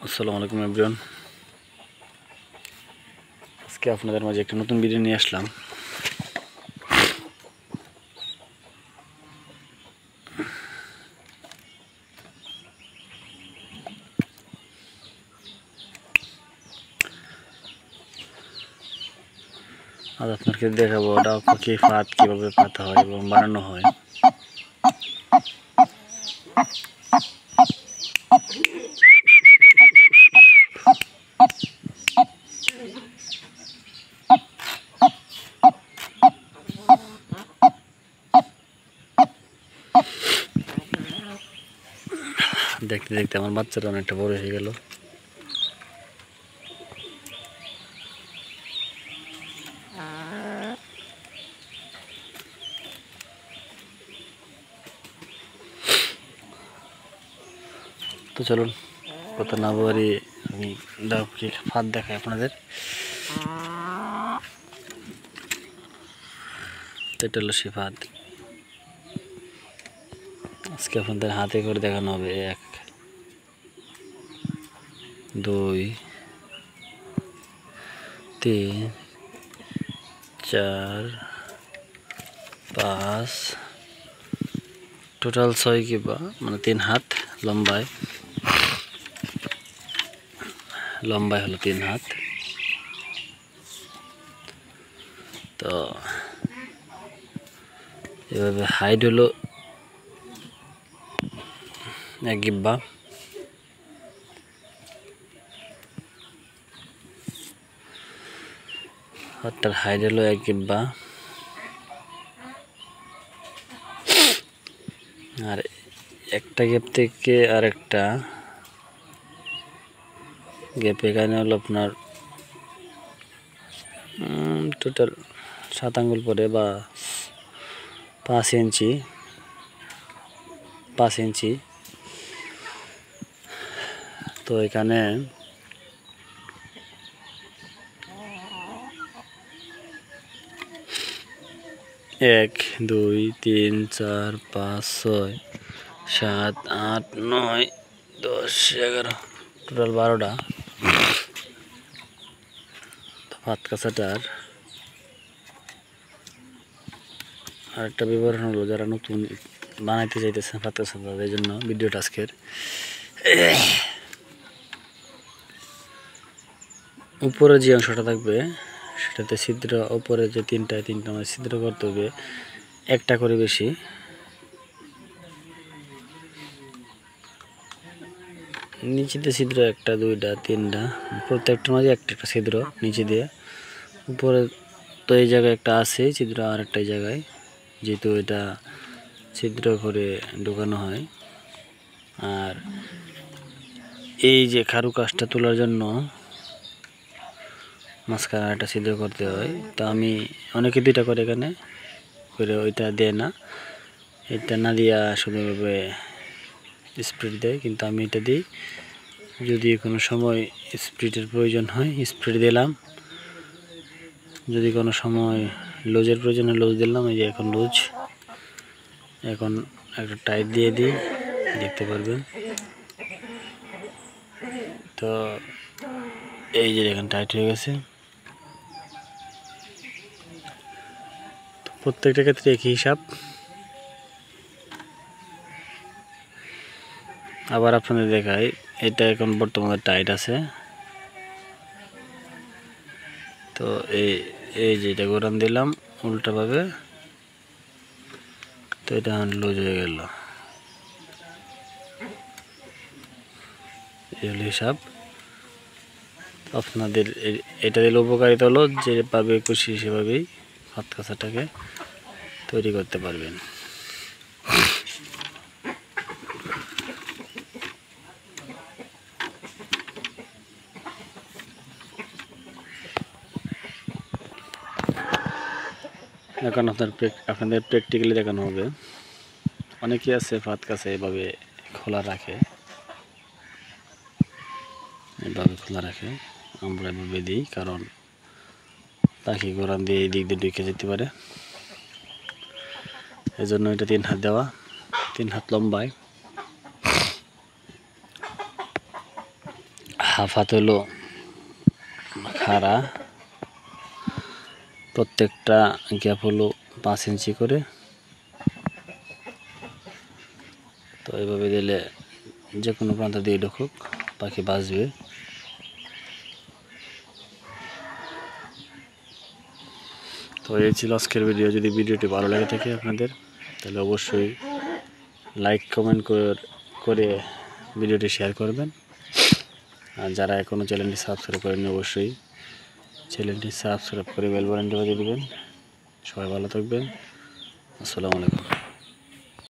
আসসালামু আলাইকুম এভরিওয়ান। আজকে আপনাদের মাঝে একটা নতুন ভিডিও নিয়ে আসলাম। আজ আপনাকে দেখাবো ডাক পাখি ফাঁদ কীভাবে পাতা হয় এবং বানানো হয়। দেখতে দেখতে আমার বাচ্চাটা অনেকটা বড় হয়ে গেল। তো চলুন কথা না বলি আমি ডাক পাখি ফাঁদ দেখাই আপনাদের। এটা হলো সে ফাঁদ। আজকে আপনাদের হাতে করে দেখানো হবে 1 2 3 4 5 টোটাল 6 কিবা মানে 3 হাত লম্বায় হলো 3 হাত। তো এভাবে হাইট হলো 1 গিব্বা। হাতটার হাইট হলো 1 গিব্বা। আর একটা গ্যাপ থেকে আরেকটা গ্যাপ এখানে হলো আপনার টোটাল 7 আঙ্গুল পরে বা 5 ইঞ্চি। তো এখানে 1 2 3 4 5 6 7 8 9 10 11 টোটাল 12টা। ভাত কাঁচাটার আরেকটা বিবরণ হলো, যারা নতুন বানাইতে চাইতেছেন ভাত কাঁচা, তাদের জন্য ভিডিওটা আজকের। উপরে যে অংশটা থাকবে সেটাতে ছিদ্র, উপরে যে তিনটা মানে ছিদ্র করতে হবে, একটা করে বেশি। নিচেতে ছিদ্র 1টা 2টা 3টা, প্রত্যেকটার মাঝে একটা ছিদ্র নিচে দিয়ে। উপরে তো এই জায়গায় একটা আছে ছিদ্র, আর একটা জায়গায়, যেহেতু এটা ছিদ্র করে ঢোকানো হয়। আর এই যে খারু কাজটা তোলার জন্য মাঝখানে একটা ছিদ্র করতে হয়। তো আমি অনেকে 2টা করে এখানে করে ওইটা দেয় না, এটা না দিয়া শুধুভাবে স্প্রিট দেয়, কিন্তু আমি এটা দিই। যদি কোনো সময় স্প্রিটের প্রয়োজন হয় স্প্রিট দিলাম, যদি কোনো সময় লুজের প্রয়োজন হয় লুজ দিলাম। এই যে এখন লুজ, এখন একটা টাইট দিয়ে দিই, দেখতে পারবেন। তো এই যে দেখেন টাইট হয়ে গেছে। প্রত্যেকটা ক্ষেত্রে একই হিসাব। আবার আপনাদের দেখাই, এটা এখন বর্তমানে টাইট আছে। তো এই যে এটা গরম দিলাম উল্টাভাবে, তো এটা লুজ হয়ে গেল। এই হলো হিসাব। আপনাদের এটা দিলে উপকারিতা হলো, যেভাবে খুশি সেভাবেই ভাত কাঁচাটাকে তৈরি করতে পারবেন। এখন আপনাদের প্র্যাকটিক্যালি দেখানো হবে। অনেকেই আছে ভাত কাছে এভাবে খোলা রাখে, আমরা এভাবে দিই, কারণ পাখি গোড়ান দিয়ে এই দিক দিয়ে ঢুকে যেতে পারে। এজন্য এটা 3 হাত দেওয়া, 3 হাত লম্বায়। হাফাত হলো খাড়া, প্রত্যেকটা গ্যাপ হলো 5 ইঞ্চি করে। তো এইভাবে দিলে যে কোনো প্রান্ত দিয়ে ঢুকুক পাখি বাঁচবে। তো এই ছিল আজকের ভিডিও। যদি ভিডিওটি ভালো লাগে থাকে আপনাদের, তাহলে অবশ্যই লাইক কমেন্ট করে ভিডিওটি শেয়ার করবেন। আর যারা এখনও চ্যানেলটি সাবস্ক্রাইব করেননি, অবশ্যই চ্যানেলটি সাবস্ক্রাইব করে বেল বাটনটি বাজিয়ে দেবেন। সবাই ভালো থাকবেন। আসসালামু আলাইকুম।